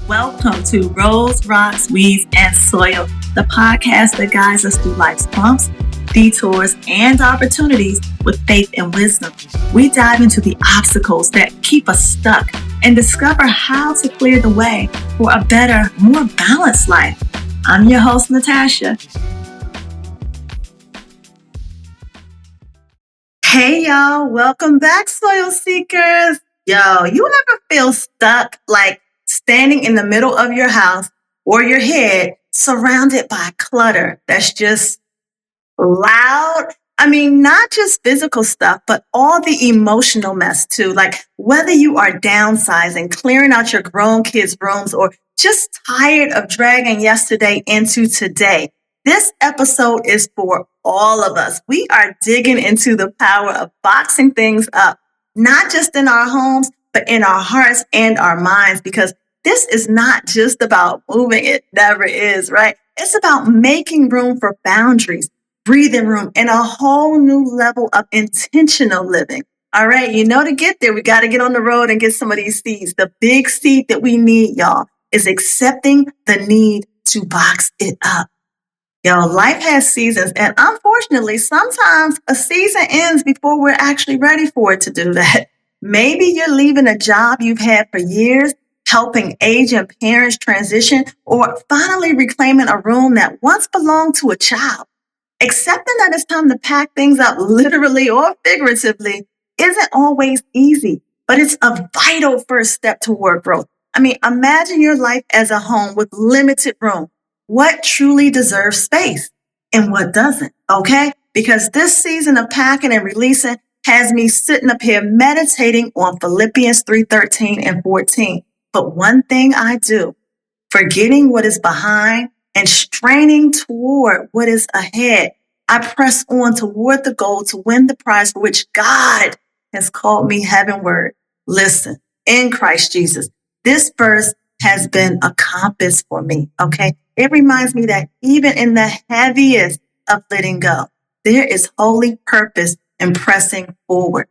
Welcome to Rose, Rocks, Weeds, and Soil, the podcast that guides us through life's bumps, detours, and opportunities with faith and wisdom. We dive into the obstacles that keep us stuck and discover how to clear the way for a better, more balanced life. I'm your host, Natasha. Hey, y'all. Welcome back, Soil Seekers. Yo, you ever feel stuck, like standing in the middle of your house or your head surrounded by clutter that's just loud? I mean, not just physical stuff, but all the emotional mess too. Like whether you are downsizing, clearing out your grown kids' rooms, or just tired of dragging yesterday into today. This episode is for all of us. We are digging into the power of boxing things up, not just in our homes, but in our hearts and our minds, because this is not just about moving. It never is, right? It's about making room for boundaries, breathing room, and a whole new level of intentional living. All right, to get there, we got to get on the road and get some of these seeds. The big seed that we need, y'all, is accepting the need to box it up. Life has seasons, and unfortunately, sometimes a season ends before we're actually ready for it to do that. Maybe you're leaving a job you've had for years, helping aging parents transition, or finally reclaiming a room that once belonged to a child. Accepting that it's time to pack things up, literally or figuratively, isn't always easy, but it's a vital first step toward growth. I mean, imagine your life as a home with limited room. What truly deserves space and what doesn't, okay? Because this season of packing and releasing has me sitting up here meditating on Philippians 3:13 and 14. But one thing I do, forgetting what is behind and straining toward what is ahead, I press on toward the goal to win the prize for which God has called me heavenward. Listen, in Christ Jesus, this verse has been a compass for me, okay? It reminds me that even in the heaviest of letting go, there is holy purpose in pressing forward.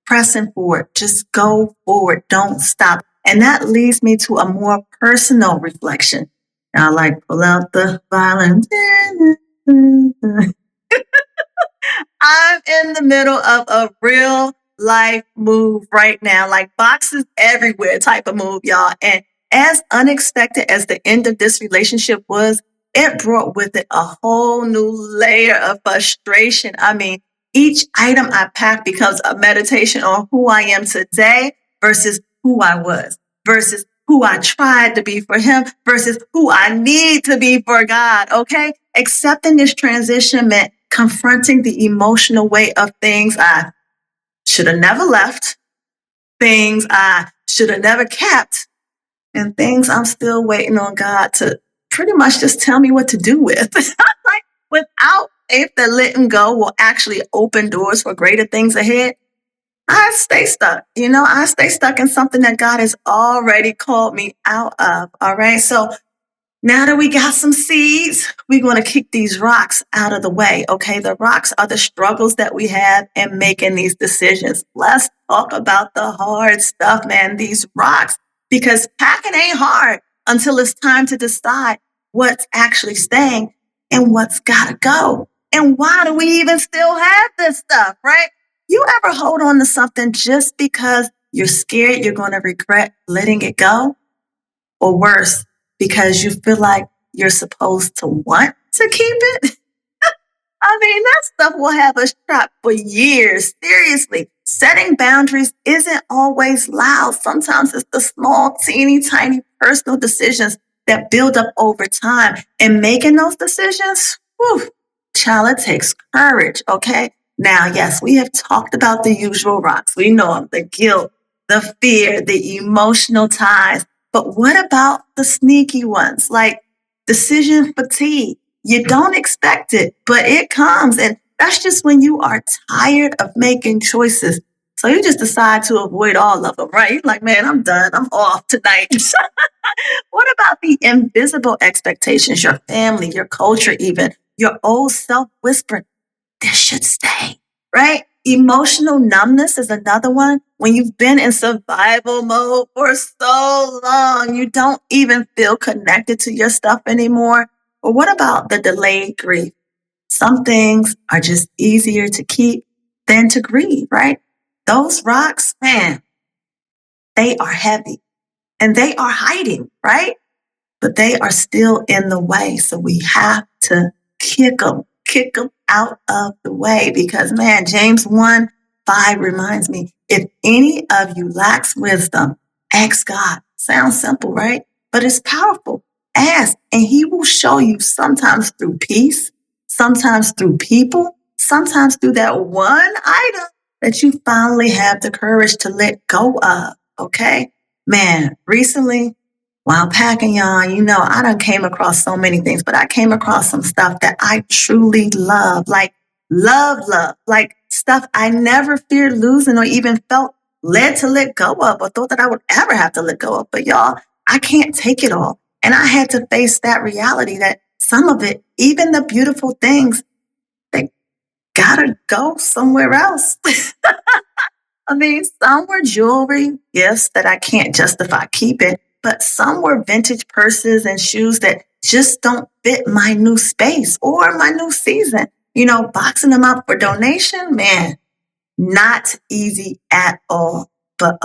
Pressing forward. Just go forward. Don't stop. And that leads me to a more personal reflection. Now, pull out the violin. I'm in the middle of a real life move right now, like boxes everywhere type of move, y'all. And as unexpected as the end of this relationship was, it brought with it a whole new layer of frustration. I mean, each item I pack becomes a meditation on who I am today versus who I was, versus who I tried to be for him versus who I need to be for God, okay? Accepting this transition meant confronting the emotional weight of things I should have never left, things I should have never kept, and things I'm still waiting on God to pretty much just tell me what to do with. Like without faith that letting go will actually open doors for greater things ahead, I stay stuck. I stay stuck in something that God has already called me out of. All right. So now that we got some seeds, we're going to kick these rocks out of the way. Okay. The rocks are the struggles that we have in making these decisions. Let's talk about the hard stuff, man. These rocks, because packing ain't hard until it's time to decide what's actually staying and what's got to go. And why do we even still have this stuff, right? You ever hold on to something just because you're scared you're going to regret letting it go? Or worse, because you feel like you're supposed to want to keep it? I mean, that stuff will have us trapped for years. Seriously, setting boundaries isn't always loud. Sometimes it's the small, teeny, tiny personal decisions that build up over time. And making those decisions, child, it takes courage, okay? Now, yes, we have talked about the usual rocks. We know them, the guilt, the fear, the emotional ties. But what about the sneaky ones, like decision fatigue? You don't expect it, but it comes. And that's just when you are tired of making choices. So you just decide to avoid all of them, right? You're like, man, I'm done. I'm off tonight. What about the invisible expectations, your family, your culture, even your old self whispering, this should stay, right? Emotional numbness is another one. When you've been in survival mode for so long, you don't even feel connected to your stuff anymore. Or what about the delayed grief? Some things are just easier to keep than to grieve, right? Those rocks, man, they are heavy and they are hiding, right? But they are still in the way. So we have to kick them out of the way because, man, James 1:5 reminds me, if any of you lacks wisdom, ask God. Sounds simple, right? But it's powerful. Ask, and he will show you sometimes through peace, sometimes through people, sometimes through that one item that you finally have the courage to let go of. Okay? Man, recently, while packing, y'all, I done came across so many things, but I came across some stuff that I truly love, like love, like stuff I never feared losing or even felt led to let go of or thought that I would ever have to let go of. But y'all, I can't take it all. And I had to face that reality that some of it, even the beautiful things, they gotta go somewhere else. I mean, some were jewelry, gifts that I can't justify keeping, but some were vintage purses and shoes that just don't fit my new space or my new season. Boxing them up for donation, man, not easy at all. But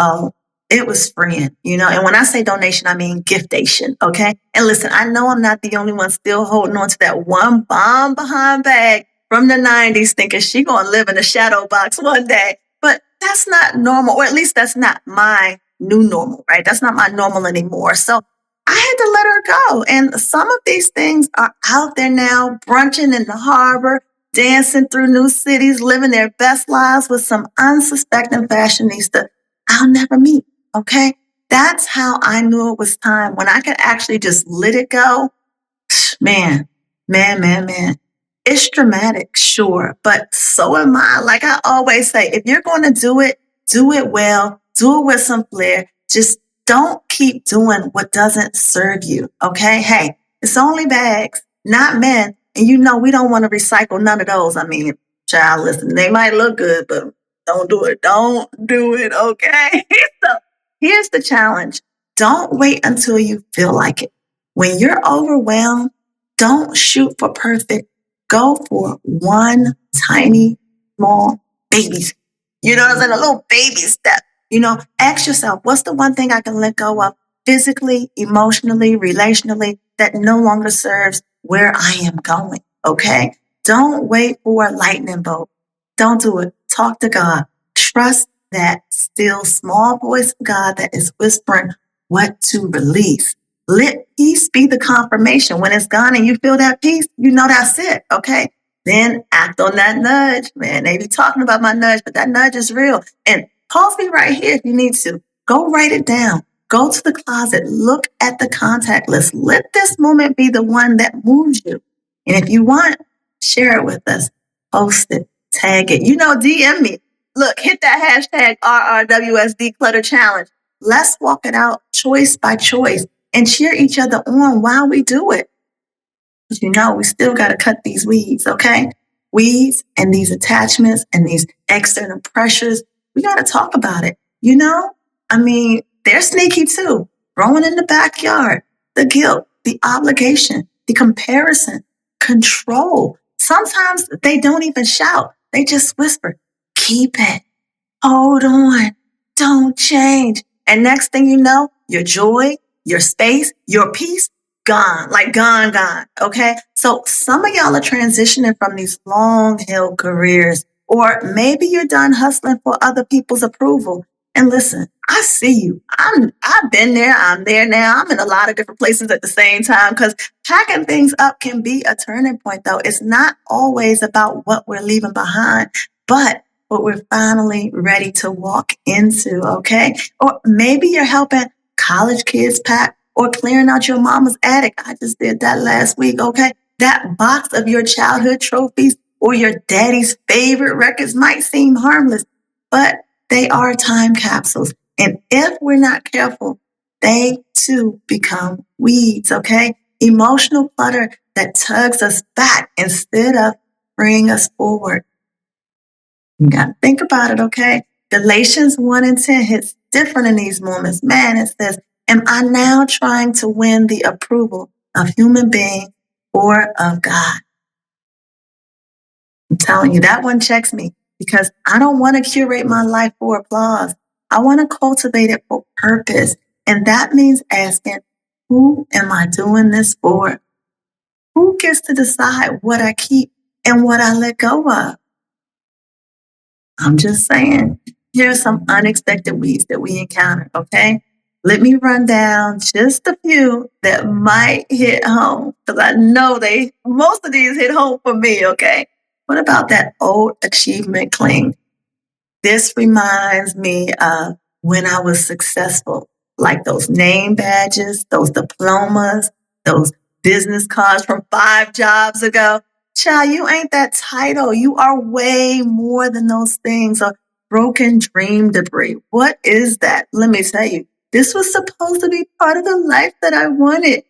it was freeing. And when I say donation, I mean giftation, okay? And listen, I know I'm not the only one still holding on to that one bomb behind bag from the 90s thinking she gonna live in a shadow box one day. But that's not normal, or at least that's not my new normal, right? That's not my normal anymore. So I had to let her go. And some of these things are out there now, brunching in the harbor, dancing through new cities, living their best lives with some unsuspecting fashionista I'll never meet. Okay. That's how I knew it was time when I could actually just let it go. Man, man. It's dramatic, sure, but so am I. Like I always say, if you're going to do it well, do it with some flair. Just don't keep doing what doesn't serve you. Okay. Hey, it's only bags, not men. And we don't want to recycle none of those. I mean, child, listen, they might look good, but don't do it. Don't do it. Okay. So here's the challenge. Don't wait until you feel like it. When you're overwhelmed, don't shoot for perfect. Go for one tiny, small baby step. You know what I'm saying? A little baby step. Ask yourself, what's the one thing I can let go of physically, emotionally, relationally that no longer serves where I am going? Okay? Don't wait for a lightning bolt. Don't do it. Talk to God. Trust that still small voice of God that is whispering what to release. Let peace be the confirmation. When it's gone and you feel that peace, that's it. Okay. Then act on that nudge. Man, they be talking about my nudge, but that nudge is real. And pause me right here if you need to. Go write it down. Go to the closet. Look at the contact list. Let this moment be the one that moves you. And if you want, share it with us. Post it. Tag it. DM me. Look, hit that hashtag RRWS Declutter Challenge. Let's walk it out choice by choice and cheer each other on while we do it. But we still got to cut these weeds, okay? Weeds and these attachments and these external pressures, we got to talk about it. I mean, they're sneaky too. Growing in the backyard, the guilt, the obligation, the comparison, control. Sometimes they don't even shout. They just whisper, keep it. Hold on. Don't change. And next thing you know, your joy, your space, your peace, gone. Like gone. Okay. So some of y'all are transitioning from these long held careers, or maybe you're done hustling for other people's approval. And listen, I see you. I've been there. I'm there now. I'm in a lot of different places at the same time because packing things up can be a turning point though. It's not always about what we're leaving behind, but what we're finally ready to walk into, okay? Or maybe you're helping college kids pack or clearing out your mama's attic. I just did that last week, okay? That box of your childhood trophies or your daddy's favorite records might seem harmless, but they are time capsules. And if we're not careful, they too become weeds, okay? Emotional clutter that tugs us back instead of bringing us forward. You got to think about it, okay? Galatians 1 and 10 hits different in these moments. Man, it says, am I now trying to win the approval of human beings or of God? I'm telling you, that one checks me because I don't want to curate my life for applause. I want to cultivate it for purpose. And that means asking, who am I doing this for? Who gets to decide what I keep and what I let go of? I'm just saying, here's some unexpected weeds that we encountered, okay? Let me run down just a few that might hit home because I know most of these hit home for me, okay? What about that old achievement cling? This reminds me of when I was successful, like those name badges, those diplomas, those business cards from 5 jobs ago. Child, you ain't that title. You are way more than those things. A broken dream debris. What is that? Let me tell you, this was supposed to be part of the life that I wanted.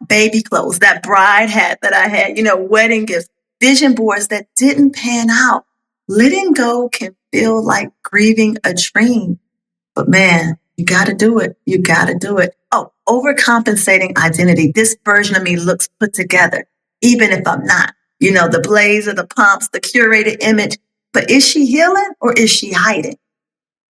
Baby clothes, that bride hat that I had, wedding gifts, vision boards that didn't pan out. Letting go can feel like grieving a dream, but man, you got to do it. You got to do it. Oh, overcompensating identity. This version of me looks put together, even if I'm not. The blazer, the pumps, the curated image. But is she healing or is she hiding?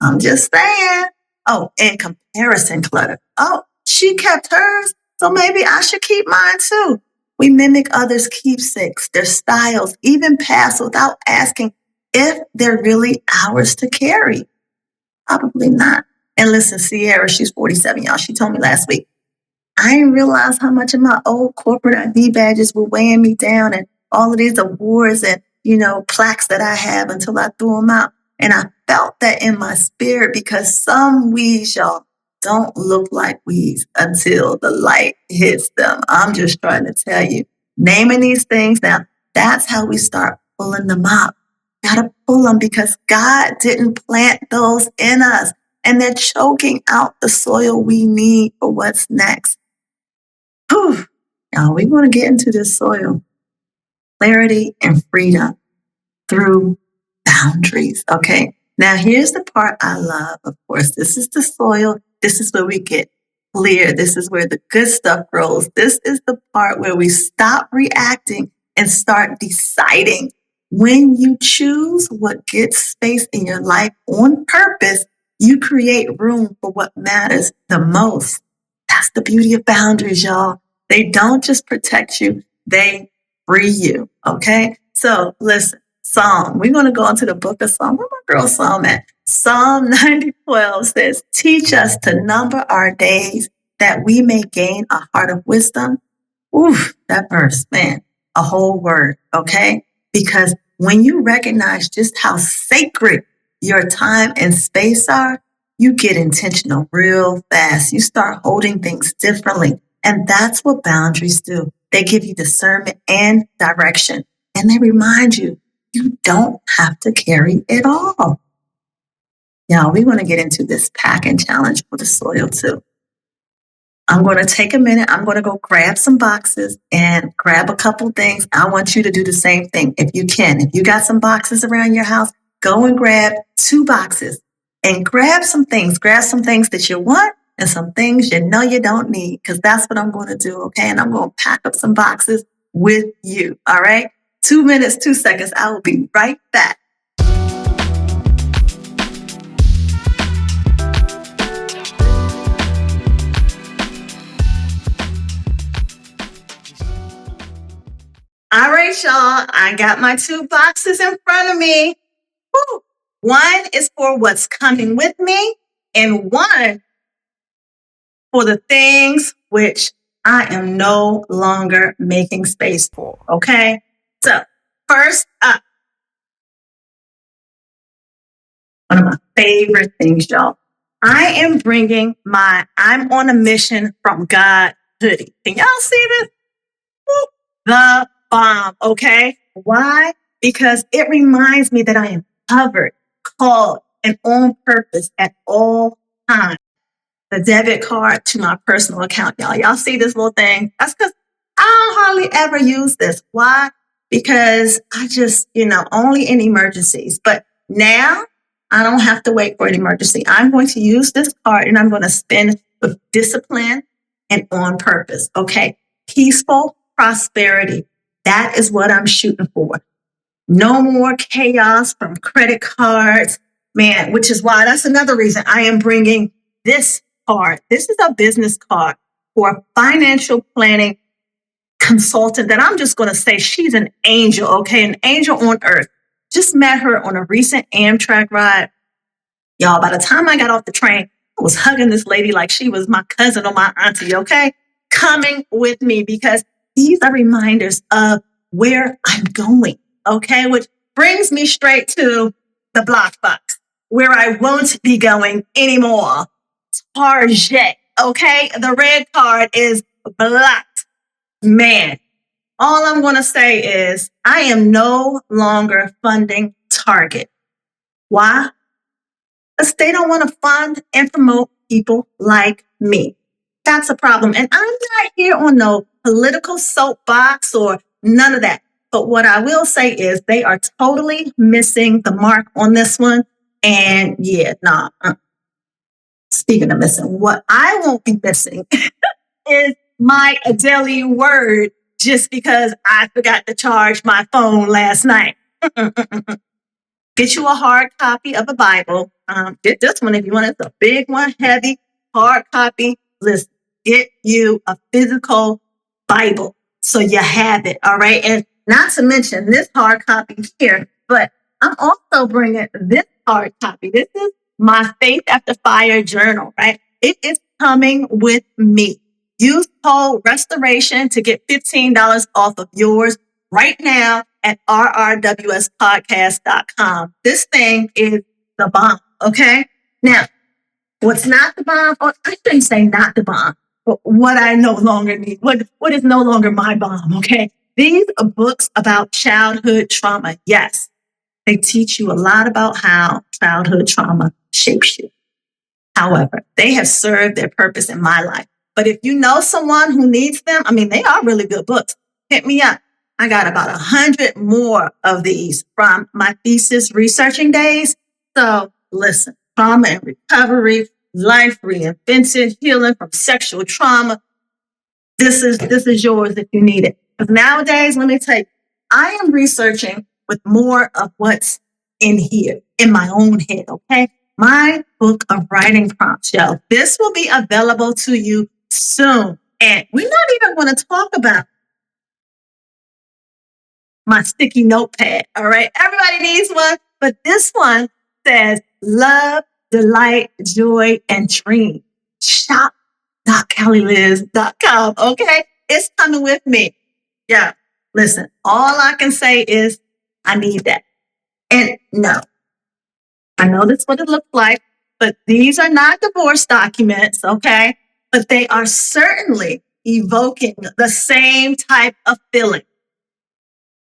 I'm just saying. Oh, and comparison clutter. Oh, she kept hers, so maybe I should keep mine too. We mimic others' keepsakes, their styles, even paths without asking if they're really ours to carry. Probably not. And listen, Sierra, she's 47, y'all. She told me last week, I didn't realize how much of my old corporate ID badges were weighing me down and all of these awards and, plaques that I have until I threw them out. And I felt that in my spirit because some weeds, y'all, don't look like weeds until the light hits them. I'm just trying to tell you, naming these things now, that's how we start pulling them up. Gotta pull them because God didn't plant those in us and they're choking out the soil we need for what's next. Whew. Now we want to get into this soil. Clarity and freedom through boundaries. Okay. Now here's the part I love. Of course, this is the soil. This is where we get clear. This is where the good stuff grows. This is the part where we stop reacting and start deciding. When you choose what gets space in your life on purpose, you create room for what matters the most. That's the beauty of boundaries, y'all. They don't just protect you, they free you. Okay. So listen, Psalm. We're going to go into the book of Psalm. Where my girl Psalm at? Psalm 90:12 says, teach us to number our days that we may gain a heart of wisdom. Oof, that verse, man, a whole word. Okay. Because when you recognize just how sacred your time and space are, you get intentional real fast. You start holding things differently. And that's what boundaries do. They give you discernment and direction. And they remind you, you don't have to carry it all. Now, we want to get into this packing challenge for the soil too. I'm going to take a minute. I'm going to go grab some boxes and grab a couple things. I want you to do the same thing if you can. If you got some boxes around your house, go and grab 2 boxes and grab some things. Grab some things that you want and some things you know you don't need, because that's what I'm going to do, okay? And I'm going to pack up some boxes with you, all right? 2 minutes, 2 seconds. I will be right back. All right, y'all. I got my 2 boxes in front of me. Woo. One is for what's coming with me, and one for the things which I am no longer making space for. Okay. So first up, one of my favorite things, y'all. I am bringing my I'm on a mission from God hoodie. Can y'all see this? Woo. The bomb. Okay. Why? Because it reminds me that I am covered, called, and on purpose at all times. The debit card to my personal account, y'all. Y'all see this little thing? That's because I don't hardly ever use this. Why? because I just, only in emergencies. But now I don't have to wait for an emergency. I'm going to use this card and I'm going to spend with discipline and on purpose. Okay. Peaceful prosperity. That is what I'm shooting for. No more chaos from credit cards, man, which is why that's another reason I am bringing this card. This is a business card for financial planning consultant that I'm just going to say she's an angel, okay? An angel on earth. Just met her on a recent Amtrak ride. Y'all, by the time I got off the train, I was hugging this lady like she was my cousin or my auntie, okay? Coming with me because these are reminders of where I'm going, okay? Which brings me straight to the block box, where I won't be going anymore. Target, okay? The red card is blocked. Man, all I'm going to say is I am no longer funding Target. Why? Because they don't want to fund and promote people like me. That's a problem. And I'm not here on no political soapbox or none of that. But what I will say is they are totally missing the mark on this one. And yeah, nah. Speaking of missing, what I won't be missing is my daily word just because I forgot to charge my phone last night. Get you a hard copy of a Bible. Get this one if you want. It's a big one, heavy, hard copy. Listen, get you a physical Bible so you have it, all right? And not to mention this hard copy here, but I'm also bringing this hard copy. This is my Faith After Fire journal, right? It is coming with me. Use code RESTORATION to get $15 off of yours right now at rrwspodcast.com. This thing is the bomb, okay? Now, what's not the bomb, or I shouldn't say not the bomb, but what I no longer need, what is no longer my bomb, okay? These are books about childhood trauma. Yes, they teach you a lot about how childhood trauma shapes you. However, they have served their purpose in my life. But if you know someone who needs them, I mean, they are really good books. Hit me up. I got about 100 more of these from my thesis researching days. So listen, trauma and recovery, life reinvented, healing from sexual trauma. This is yours if you need it. Because nowadays, let me tell you, I am researching with more of what's in here, in my own head, okay? My book of writing prompts, y'all. This will be available to you soon. And we're not even going to talk about my sticky notepad, all right? Everybody needs one, but this one says love, delight, joy, and dream. Shop.calliliz.com, okay? It's coming with me. Yeah, listen, all I can say is I need that. And no, I know that's what it looks like, but these are not divorce documents, okay? But they are certainly evoking the same type of feeling.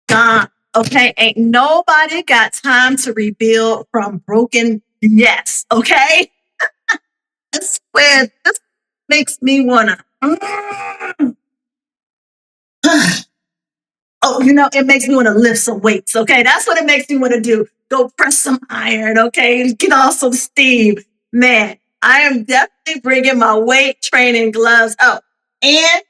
God, okay? Ain't nobody got time to rebuild from broken yes, okay? I swear, this makes me wanna. Oh, it makes me want to lift some weights, okay? That's what it makes me want to do. Go press some iron, okay? Get off some steam. Man, I am definitely bringing my weight training gloves out. And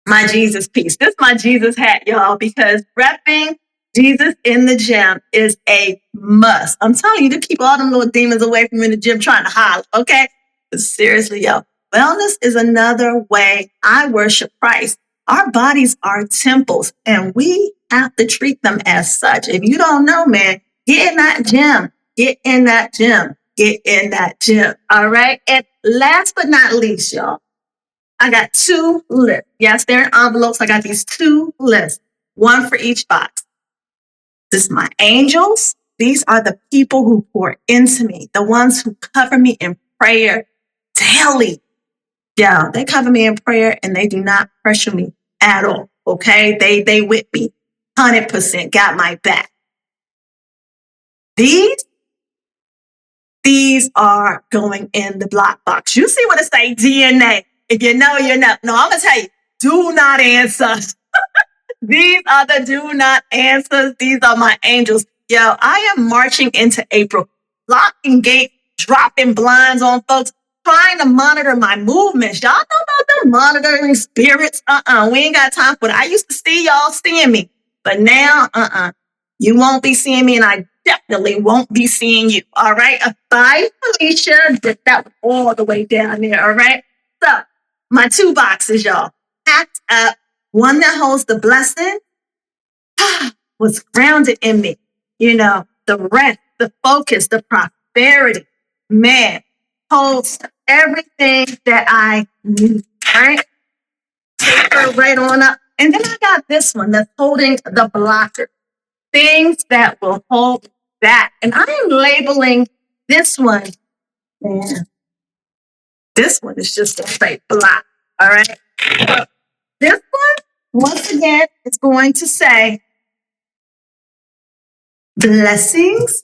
my Jesus piece. This is my Jesus hat, y'all, because repping Jesus in the gym is a must. I'm telling you to keep all them little demons away from me in the gym trying to holler, okay? But seriously, y'all, wellness is another way I worship Christ. Our bodies are temples, and we have to treat them as such. If you don't know, man, get in that gym. Get in that gym. Get in that gym. All right? And last but not least, y'all, I got 2 lists. Yes, they're in envelopes. I got these 2 lists, one for each box. This is my angels. These are the people who pour into me, the ones who cover me in prayer daily. Yeah, they cover me in prayer and they do not pressure me at all. Okay, they with me 100%, got my back. These are going in the block box. You see what it say, DNA. If you know, you know. No, I'm gonna tell you, do not answer. These are the do not answers. These are my angels. Yo, I am marching into April, locking gates, dropping blinds on folks, trying to monitor my movements. Y'all know about them monitoring spirits? We ain't got time for that. I used to see y'all seeing me, but now, you won't be seeing me, and I definitely won't be seeing you. All right. Bye, Felicia. That was all the way down there. All right. So, my 2 boxes, y'all, packed up. One that holds the blessing was grounded in me. You know, the rest, the focus, the prosperity, man, holds everything that I need, right? Take her right on up. And then I got this one that's holding the blocker, things that will hold back. And I am labeling this one, man, this one is just a straight block, all right? So this one, once again, is going to say, blessings.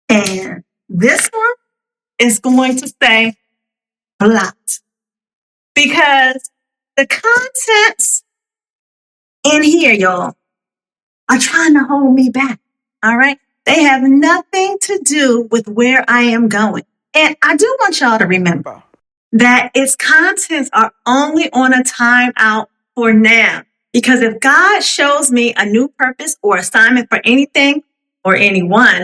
And this one is going to say blocked. Because the contents in here, y'all, are trying to hold me back. All right. They have nothing to do with where I am going. And I do want y'all to remember that its contents are only on a timeout for now. Because if God shows me a new purpose or assignment for anything or anyone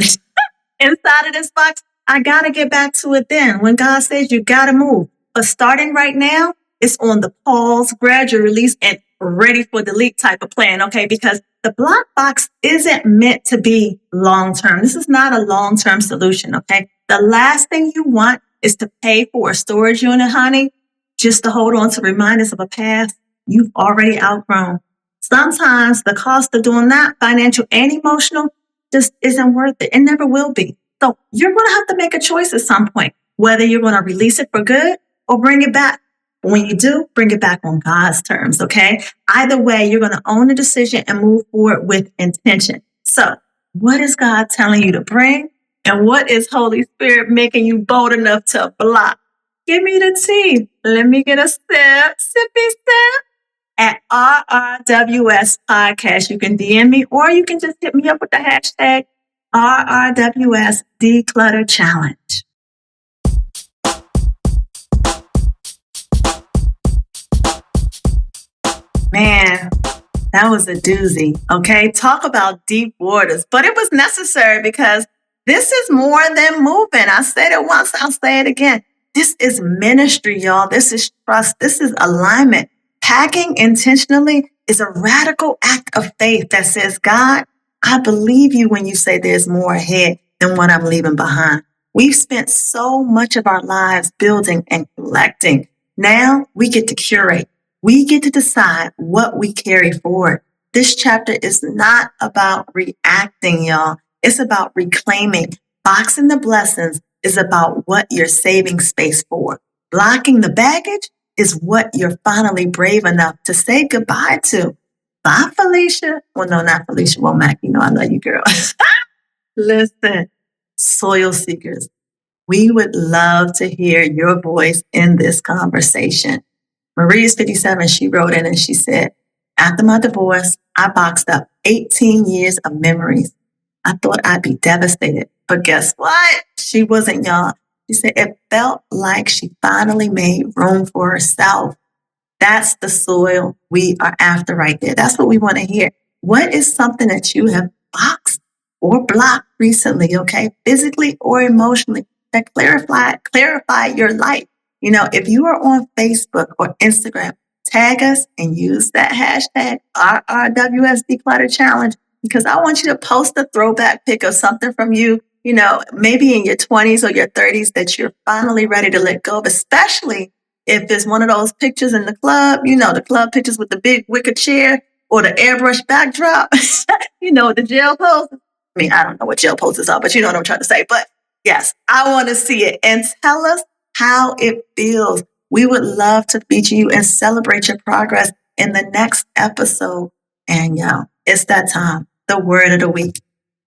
inside of this box, I got to get back to it then. When God says you got to move. But starting right now, it's on the pause, gradual release, and ready for delete type of plan, okay? Because the block box isn't meant to be long-term. This is not a long-term solution, okay? The last thing you want is to pay for a storage unit, honey, just to hold on to reminders of a past you've already outgrown. Sometimes the cost of doing that, financial and emotional, just isn't worth it. It never will be. So you're going to have to make a choice at some point, whether you're going to release it for good or bring it back. When you do, bring it back on God's terms, okay? Either way, you're going to own the decision and move forward with intention. So what is God telling you to bring? And what is Holy Spirit making you bold enough to block? Give me the tea. Let me get a sip, sippy sip. At RRWS Podcast. You can DM me or you can just hit me up with the hashtag RRWS Decluttered Challenge. Man, that was a doozy, okay? Talk about deep waters. But it was necessary because this is more than moving. I said it once, I'll say it again. This is ministry, y'all. This is trust. This is alignment. Packing intentionally is a radical act of faith that says, God, I believe you when you say there's more ahead than what I'm leaving behind. We've spent so much of our lives building and collecting. Now we get to curate. We get to decide what we carry forward. This chapter is not about reacting, y'all. It's about reclaiming. Boxing the blessings is about what you're saving space for. Blocking the baggage is what you're finally brave enough to say goodbye to. Bye, Felicia. Well, no, not Felicia Womack. You know, I love you, girl. Listen, soil seekers, we would love to hear your voice in this conversation. Maria's 57, she wrote in and she said, after my divorce, I boxed up 18 years of memories. I thought I'd be devastated, but guess what? She wasn't, y'all. She said it felt like she finally made room for herself. That's the soil we are after right there. That's what we want to hear. What is something that you have boxed or blocked recently, okay? Physically or emotionally, that clarify your life. You know, if you are on Facebook or Instagram, tag us and use that hashtag RRWS Decluttered Challenge, because I want you to post a throwback pic of something from you, you know, maybe in your 20s or your 30s that you're finally ready to let go of, especially if it's one of those pictures in the club, you know, the club pictures with the big wicker chair or the airbrush backdrop, you know, the jail pose. I mean, I don't know what jail poses are, but you know what I'm trying to say. But yes, I want to see it and tell us how it feels. We would love to feature you and celebrate your progress in the next episode. And yo, it's that time. The word of the week.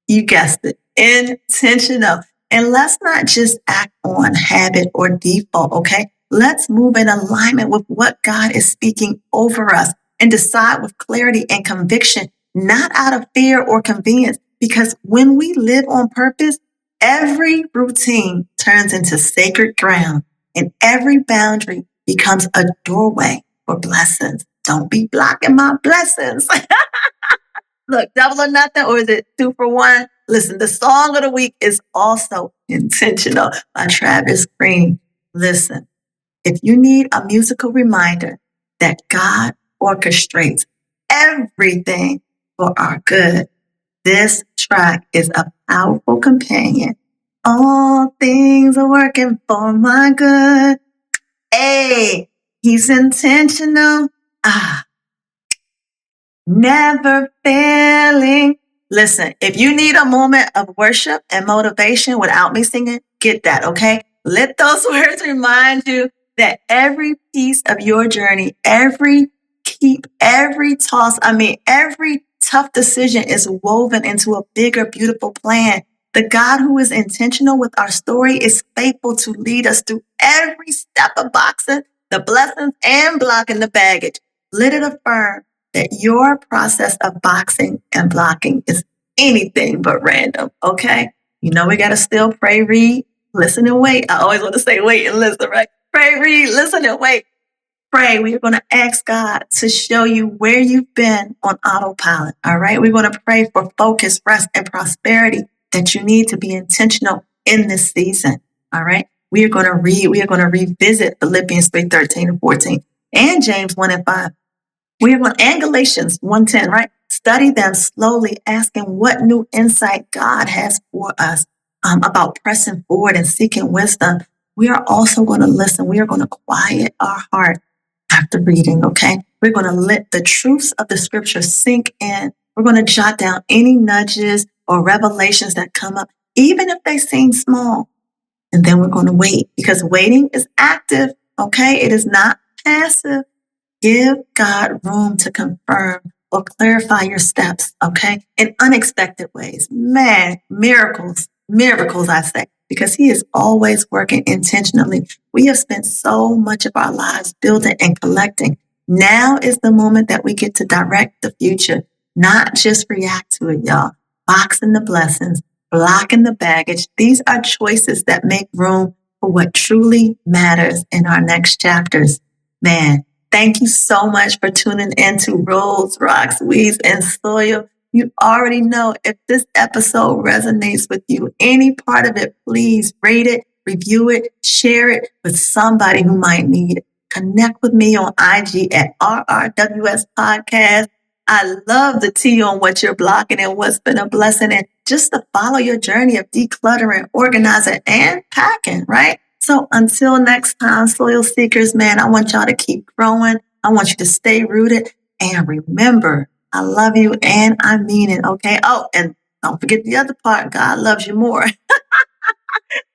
You guessed it. Intentional. And let's not just act on habit or default, okay? Let's move in alignment with what God is speaking over us and decide with clarity and conviction, not out of fear or convenience. Because when we live on purpose, every routine turns into sacred ground and every boundary becomes a doorway for blessings. Don't be blocking my blessings. Look, double or nothing, or is it 2 for 1? Listen, the song of the week is also intentional by Travis Green. Listen, if you need a musical reminder that God orchestrates everything for our good, this track is a powerful companion. All things are working for my good. Hey, he's intentional. Never failing. Listen, if you need a moment of worship and motivation without me singing, get that, okay? Let those words remind you that every piece of your journey, every every tough decision is woven into a bigger, beautiful plan. The God who is intentional with our story is faithful to lead us through every step of boxing, the blessings, and blocking the baggage. Let it affirm that your process of boxing and blocking is anything but random, okay? You know, we got to still pray, read, listen, and wait. I always want to say wait and listen, right? Pray, read, listen, and wait. Pray. We're going to ask God to show you where you've been on autopilot, all right? We're going to pray for focus, rest, and prosperity that you need to be intentional in this season, all right? We are going to revisit Philippians 3:13-14 and James 1:5. And Galatians 1:10, right? Study them slowly, asking what new insight God has for us about pressing forward and seeking wisdom. We are also going to listen. We are going to quiet our heart after reading, okay? We're going to let the truths of the scripture sink in. We're going to jot down any nudges or revelations that come up, even if they seem small. And then we're going to wait, because waiting is active, okay? It is not passive. Give God room to confirm or clarify your steps, okay? In unexpected ways. Man, miracles, I say, because he is always working intentionally. We have spent so much of our lives building and collecting. Now is the moment that we get to direct the future, not just react to it, y'all. Boxing the blessings, blocking the baggage. These are choices that make room for what truly matters in our next chapters. Man, thank you so much for tuning in to Rolls, Rocks, Weeds, and Soil. You already know, if this episode resonates with you, any part of it, please rate it, review it, share it with somebody who might need it. Connect with me on IG at RRWS Podcast. I love the tea on what you're blocking and what's been a blessing, and just to follow your journey of decluttering, organizing, and packing, right? So until next time, soil seekers, man, I want y'all to keep growing. I want you to stay rooted. And remember, I love you and I mean it, okay? Oh, and don't forget the other part. God loves you more.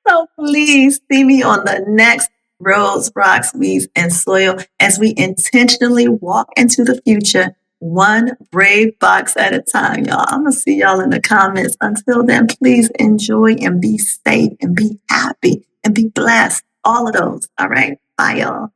So please see me on the next Rolls, Rocks, Weeds, and Soil as we intentionally walk into the future, one brave box at a time, y'all. I'm going to see y'all in the comments. Until then, please enjoy and be safe and be happy and be blessed. All of those. All right. Bye, y'all.